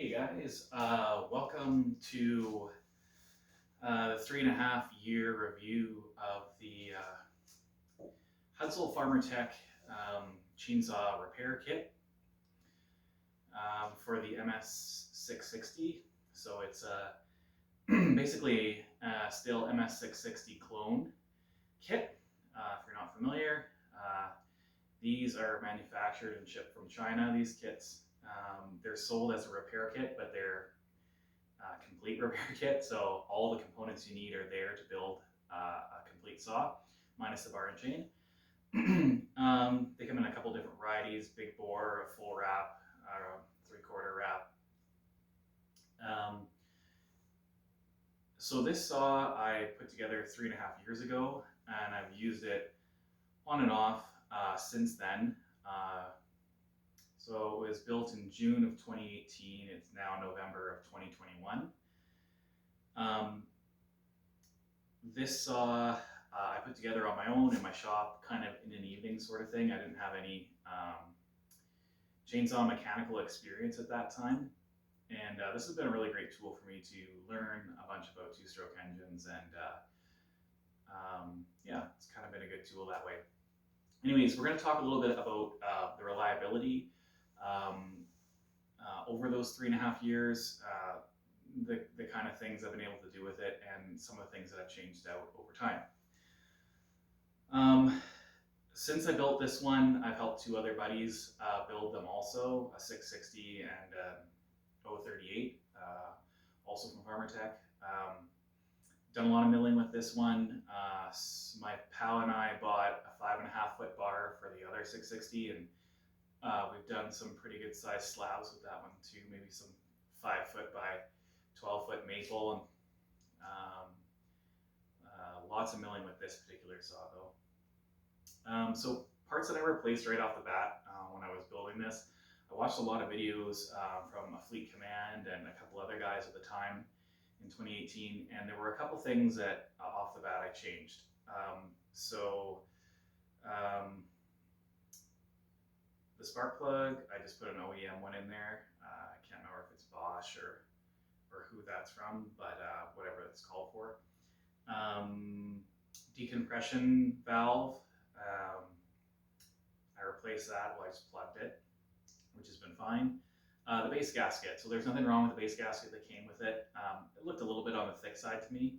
Hey guys, welcome to the 3.5 year review of the Hudson Farmertec chainsaw repair kit for the MS660. So it's basically a still MS660 clone kit. If you're not familiar, these are manufactured and shipped from China. These kits, they're sold as a repair kit, but they're complete repair kit, so all the components you need are there to build a complete saw, minus the bar and chain. They come in a couple different varieties: big bore, a full wrap, 3/4 wrap. So this saw I put together 3.5 years ago, and I've used it on and off since then. So it was built in June of 2018. It's now November of 2021. This saw I put together on my own in my shop, kind of in an evening sort of thing. I didn't have any chainsaw mechanical experience at that time. And this has been a really great tool for me to learn a bunch about two-stroke engines, and yeah, it's kind of been a good tool that way. Anyways, we're going to talk a little bit about the reliability over those 3.5 years, the kind of things I've been able to do with it, and some of the things that I've changed out over time. Since I built this one, I've helped two other buddies build them also, a 660 and a 038, also from Farmertec. Done a lot of milling with this one. My pal and I bought a 5.5 foot bar for the other 660, and we've done some pretty good sized slabs with that one too, maybe some 5 foot by 12 foot maple, and lots of milling with this particular saw though. So parts that I replaced right off the bat when I was building this, I watched a lot of videos from a Fleet Command and a couple other guys at the time in 2018, and there were a couple things that off the bat I changed. The spark plug, I just put an OEM one in there. I can't remember if it's Bosch or who that's from, but whatever it's called for. Decompression valve, I replaced that. Well, I just plugged it, which has been fine. The base gasket, so there's nothing wrong with the base gasket that came with it. It looked a little bit on the thick side to me.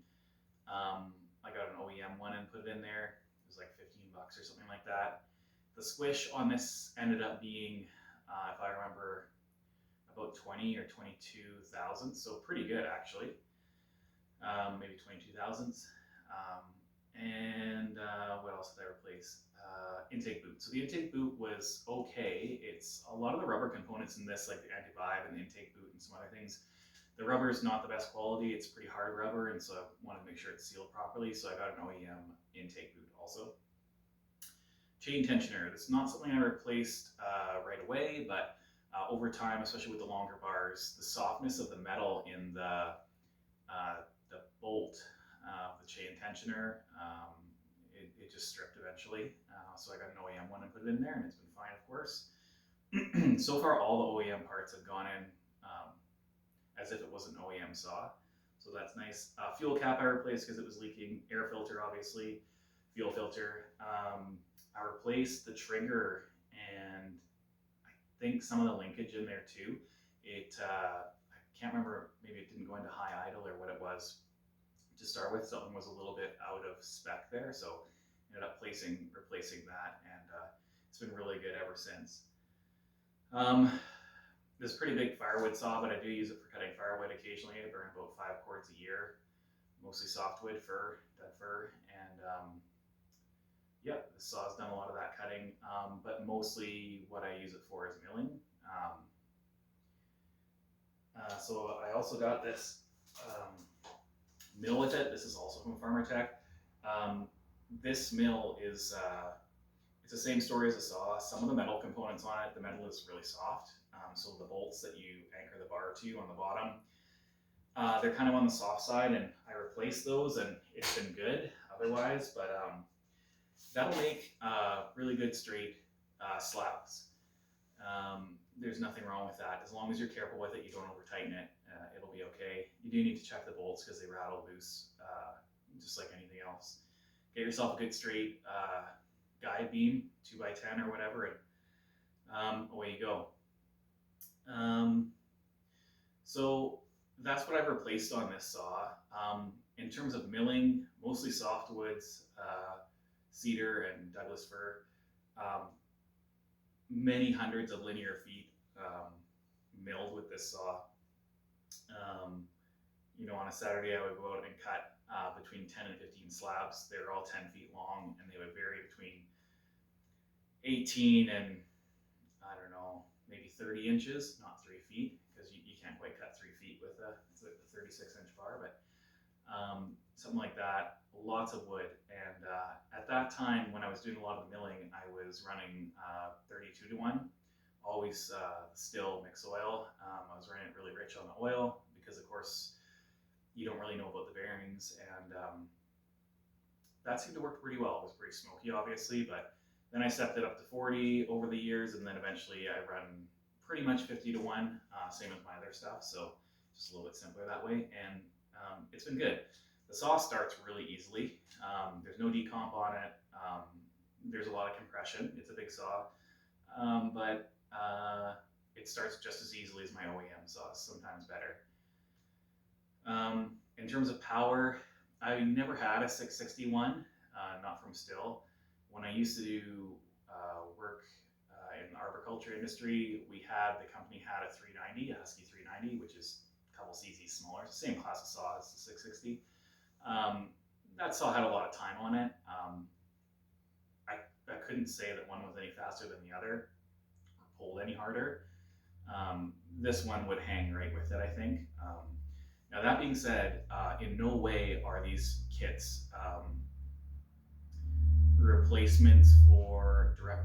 I got an OEM one and put it in there. It was like 15 bucks or something like that. The squish on this ended up being, if I remember, about 20 or 22 thousandths, so pretty good actually. Maybe 22 thousandths. And what else did I replace? Intake boot. So the intake boot was okay. It's a lot of the rubber components in this, like the anti-vibe and the intake boot and some other things. The rubber is not the best quality. It's pretty hard rubber, and so I wanted to make sure it's sealed properly. So I got an OEM intake boot also. Chain tensioner. This is not something I replaced right away, but over time, especially with the longer bars, the softness of the metal in the bolt of the chain tensioner, it just stripped eventually. So I got an OEM one and put it in there, and it's been fine, of course. So far, all the OEM parts have gone in as if it was an OEM saw, so that's nice. Fuel cap I replaced because it was leaking. Air filter, obviously. Fuel filter. I replaced the trigger and I think some of the linkage in there too. I can't remember, maybe it didn't go into high idle or what it was to start with. Something was a little bit out of spec there, so ended up replacing that, and it's been really good ever since. This is a pretty big firewood saw, but I do use it for cutting firewood occasionally. I burn about 5 cords a year, mostly softwood, dead fir, and yeah, the saw's done a lot of that cutting, but mostly what I use it for is milling. So I also got this mill with it. This is also from Farmertec. This mill is, it's the same story as a saw. Some of the metal components on it, the metal is really soft. So the bolts that you anchor the bar to on the bottom, they're kind of on the soft side, and I replaced those, and it's been good otherwise, but that'll make really good straight slabs. There's nothing wrong with that. As long as you're careful with it, you don't over tighten it, it'll be okay. You do need to check the bolts because they rattle loose, just like anything else. Get yourself a good straight guide beam, 2x10 or whatever, and away you go. So that's what I've replaced on this saw. In terms of milling, mostly softwoods, cedar and Douglas fir. Many hundreds of linear feet milled with this saw. On a Saturday I would go out and cut between 10 and 15 slabs. They were all 10 feet long, and they would vary between 18 and, I don't know, maybe 30 inches, not 3 feet, because you can't quite cut 3 feet with a 36-inch bar, but something like that. Lots of wood. And at that time, when I was doing a lot of the milling, I was running 32-to-1, always still mix oil. I was running it really rich on the oil because, of course, you don't really know about the bearings, and that seemed to work pretty well. It was pretty smoky, obviously, but then I stepped it up to 40 over the years, and then eventually I run pretty much 50-to-1, same with my other stuff, so just a little bit simpler that way, and it's been good. The saw starts really easily. There's no decomp on it. There's a lot of compression. It's a big saw, but it starts just as easily as my OEM saws, sometimes better. In terms of power, I never had a 661, not from Still. When I used to do work in the arboriculture industry, the company had a 390, a Husky 390, which is a couple cc's smaller. It's the same class of saw as the 660. That saw had a lot of time on it. I couldn't say that one was any faster than the other or pulled any harder. This one would hang right with it, I think. Now that being said, in no way are these kits direct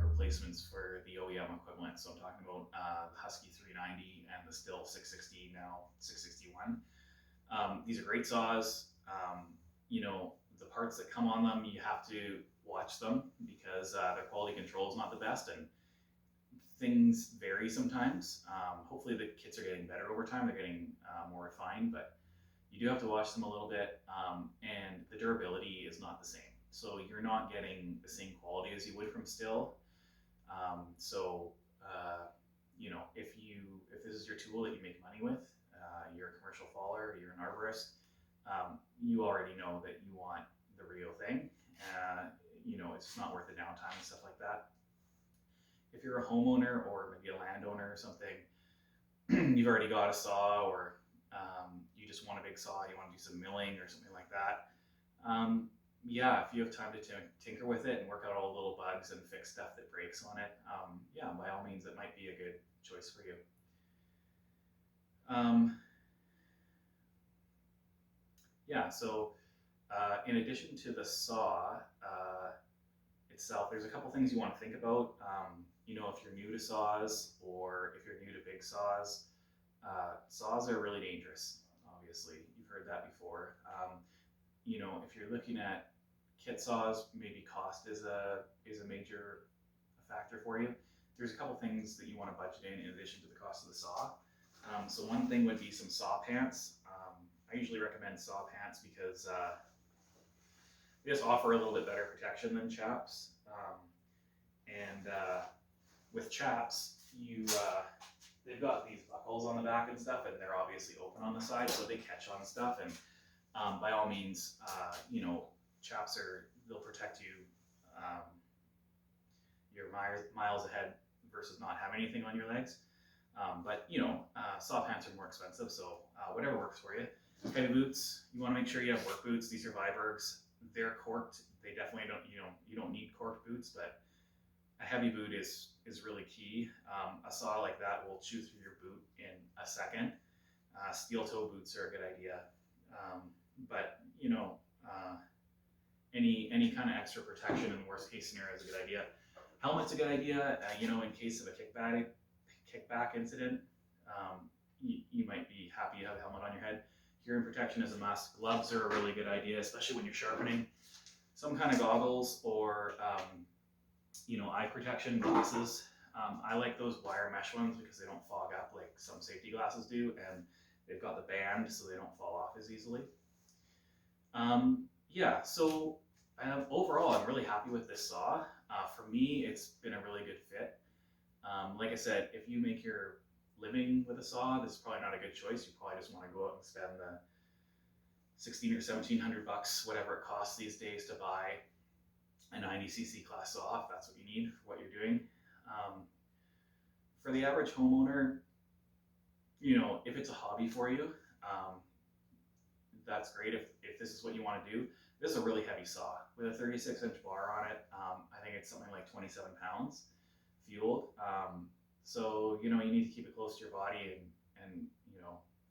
replacements for the OEM equivalent. So I'm talking about the Husky 390 and the Still 660, now 661. These are great saws. The parts that come on them, you have to watch them because their quality control is not the best, and things vary sometimes. Hopefully the kits are getting better over time. They're getting more refined, but you do have to watch them a little bit, and the durability is not the same. So you're not getting the same quality as you would from Still. If this is your tool that you make money with, you're a commercial faller, you're an arborist, you already know that you want the real thing. It's just not worth the downtime and stuff like that. If you're a homeowner or maybe a landowner or something, you've already got a saw, or you just want a big saw, you want to do some milling or something like that. If you have time to tinker with it and work out all the little bugs and fix stuff that breaks on it, by all means, it might be a good choice for you. In addition to the saw itself, there's a couple things you want to think about. If you're new to saws or if you're new to big saws, saws are really dangerous. Obviously, you've heard that before. If you're looking at kit saws, maybe cost is a major factor for you. There's a couple things that you want to budget in addition to the cost of the saw. So one thing would be some saw pants. I usually recommend saw pants because they just offer a little bit better protection than chaps. With chaps, they've got these buckles on the back and stuff, and they're obviously open on the side, so they catch on stuff. And by all means, chaps they'll protect you. You're miles ahead versus not having anything on your legs. Saw pants are more expensive, so whatever works for you. Heavy boots, you want to make sure you have work boots. These are Vibergs. They're corked. They definitely don't, you don't need corked boots, but a heavy boot is really key. A saw like that will chew through your boot in a second. Steel toe boots are a good idea. Any kind of extra protection in the worst case scenario is a good idea. Helmet's a good idea, in case of a kickback incident. You might be happy you have a helmet on your head. Hearing protection is a must. Gloves are a really good idea, especially when you're sharpening. Some kind of goggles or eye protection glasses I like those wire mesh ones because they don't fog up like some safety glasses do, and they've got the band so they don't fall off as easily. Yeah, so overall, I'm really happy with this saw. For me, it's been a really good fit. Like I said, if you make your living with a saw, this is probably not a good choice. You probably just want to go out and spend the 16 or 1700 bucks, whatever it costs these days to buy a 90cc class saw, if that's what you need for what you're doing. For the average homeowner, if it's a hobby for you, that's great. If this is what you want to do, this is a really heavy saw with a 36-inch bar on it. I think it's something like 27 pounds fueled. So you need to keep it close to your body and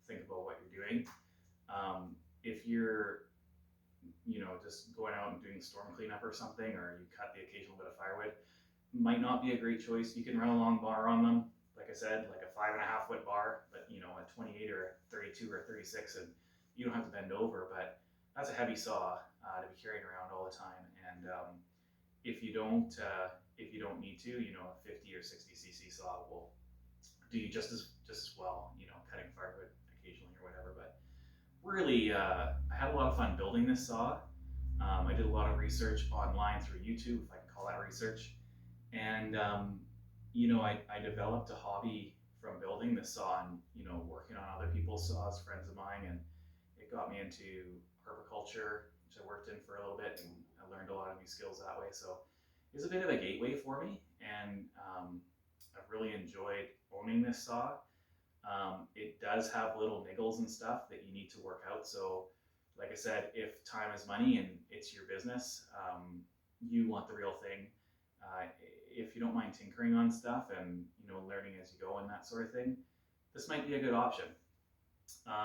think about what you're doing. If you're just going out and doing storm cleanup or something, or you cut the occasional bit of firewood, might not be a great choice. You can run a long bar on them, like I said, like a 5.5 foot bar, but a 28 or a 32 or a 36, and you don't have to bend over. But that's a heavy saw to be carrying around all the time. And if you don't need to, a 50 or 60cc saw will do you just as well, cutting firewood occasionally or whatever. But really, I had a lot of fun building this saw. I did a lot of research online through YouTube, if I can call that research. And, I developed a hobby from building this saw and, working on other people's saws, friends of mine. And it got me into herbiculture, which I worked in for a little bit, and I learned a lot of new skills that way. So it was a bit of a gateway for me. And I've really enjoyed owning this saw. It does have little niggles and stuff that you need to work out. So like I said, if time is money and it's your business, you want the real thing. If you don't mind tinkering on stuff and learning as you go and that sort of thing, this might be a good option.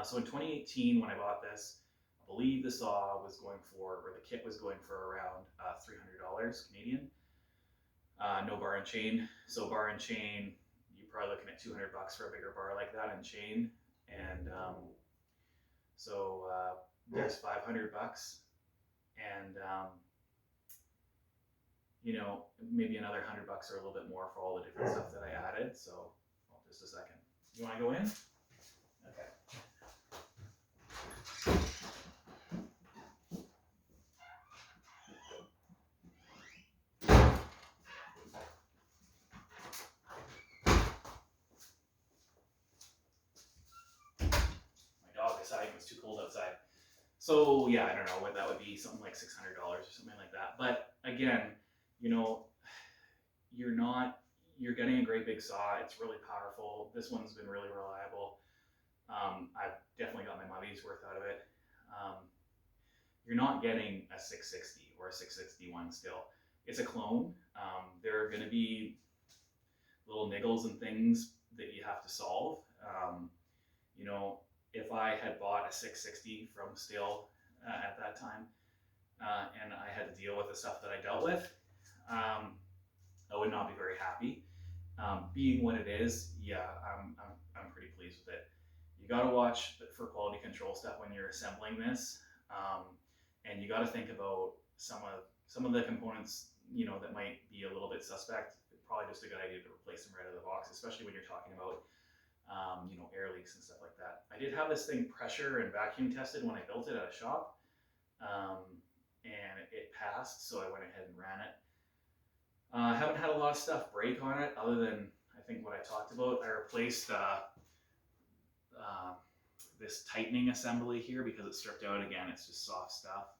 So in 2018, when I bought this, I believe the saw was going for, or the kit was going for around $300 Canadian. No bar and chain. So bar and chain, you're probably looking at 200 bucks for a bigger bar like that and chain. And so there's 500 bucks. And maybe another 100 bucks or a little bit more for all the different stuff that I added. So, just a second. You want to go in? Okay. My dog decided it was too cold outside. So yeah, I don't know what that would be, something like $600 or something like that. But again, you're getting a great big saw. It's really powerful. This one's been really reliable. I've definitely got my money's worth out of it. You're not getting a 660 or a 661 still. It's a clone. There are going to be little niggles and things that you have to solve. If I had bought a 660 from Stihl at that time, and I had to deal with the stuff that I dealt with, I would not be very happy. Being what it is, yeah, I'm pretty pleased with it. You got to watch for quality control stuff when you're assembling this, and you got to think about some of the components that might be a little bit suspect. Probably just a good idea to replace them right out of the box, especially when you're talking about air leaks and stuff like that. I did have this thing pressure and vacuum tested when I built it at a shop, and it passed, so I went ahead and ran it. I haven't had a lot of stuff break on it, other than I think what I talked about. I replaced this tightening assembly here because it stripped out again. It's just soft stuff.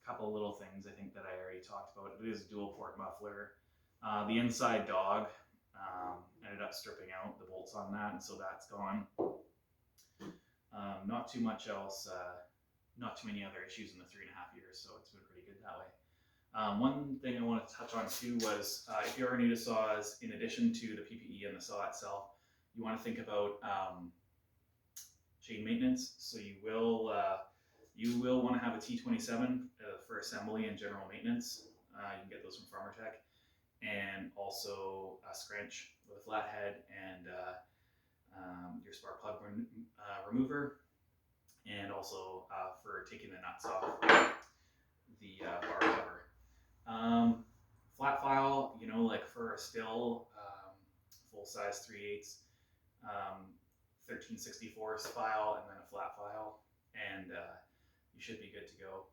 Couple little things I think that I already talked about. It is a dual port muffler. The inside dog ended up stripping out the bolts on that, and so that's gone. Not too much else, not too many other issues in the 3.5 years, so it's been pretty good that way. One thing I wanted to touch on too was if you are new to saws, in addition to the PPE and the saw itself, you want to think about chain maintenance. So you will want to have a T27 for assembly and general maintenance. You can get those from Farmertec, and also a scrunch with a flat head and your spark plug remover, and also for taking the nuts off the bar cover. Flat file, a still, full-size 3/8, 13/64 file, and then a flat file, and you should be good to go.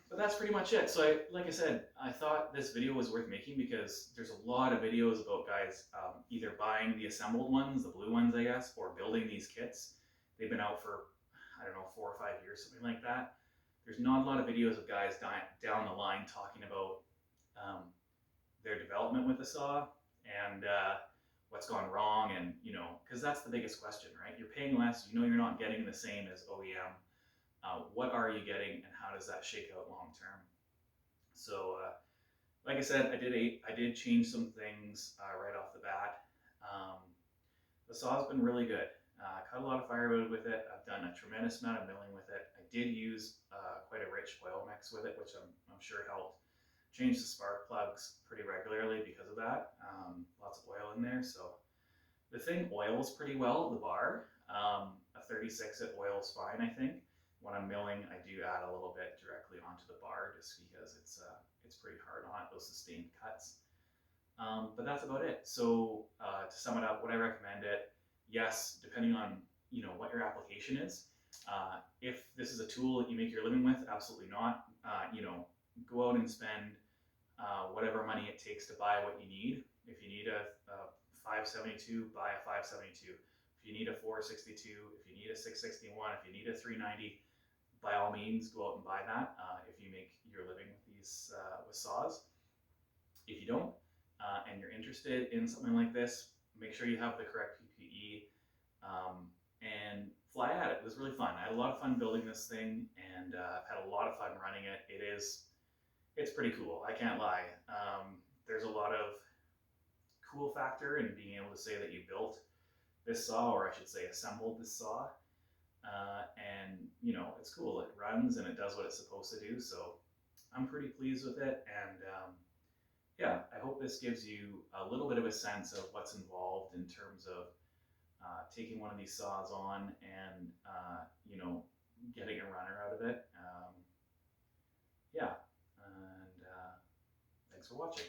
But that's pretty much it. So like I said, I thought this video was worth making because there's a lot of videos about guys either buying the assembled ones, the blue ones, I guess, or building these kits. They've been out for, I don't know, 4 or 5 years, something like that. There's not a lot of videos of guys down the line talking about their development with the saw and what's gone wrong, and because that's the biggest question, right? You're paying less, you're not getting the same as OEM. What are you getting, and how does that shake out long term? So, like I said, I did change some things right off the bat. The saw's been really good. I cut a lot of firewood with it. I've done a tremendous amount of milling with it. I did use quite a rich oil mix with it, which I'm sure helped. Change the spark plugs pretty regularly because of that. Lots of oil in there, so the thing oils pretty well, the bar. A 36 it oils fine, I think. When I'm milling, I do add a little bit directly onto the bar just because it's pretty hard on it, those sustained cuts. But that's about it. So to sum it up, would I recommend it? Yes, depending on what your application is. If this is a tool that you make your living with, absolutely not. Go out and spend whatever money it takes to buy what you need. If you need a 572, buy a 572. If you need a 462, if you need a 661, if you need a 390, by all means, go out and buy that if you make your living with these with saws. If you don't, and you're interested in something like this, make sure you have the correct PPE and fly at it. It was really fun. I had a lot of fun building this thing, and I've had a lot of fun running it. It's pretty cool, I can't lie. There's a lot of cool factor in being able to say that you built this saw, or I should say assembled this saw. And it's cool, it runs and it does what it's supposed to do, so I'm pretty pleased with it. And yeah, I hope this gives you a little bit of a sense of what's involved in terms of taking one of these saws on and getting a runner out of it. Yeah, and thanks for watching.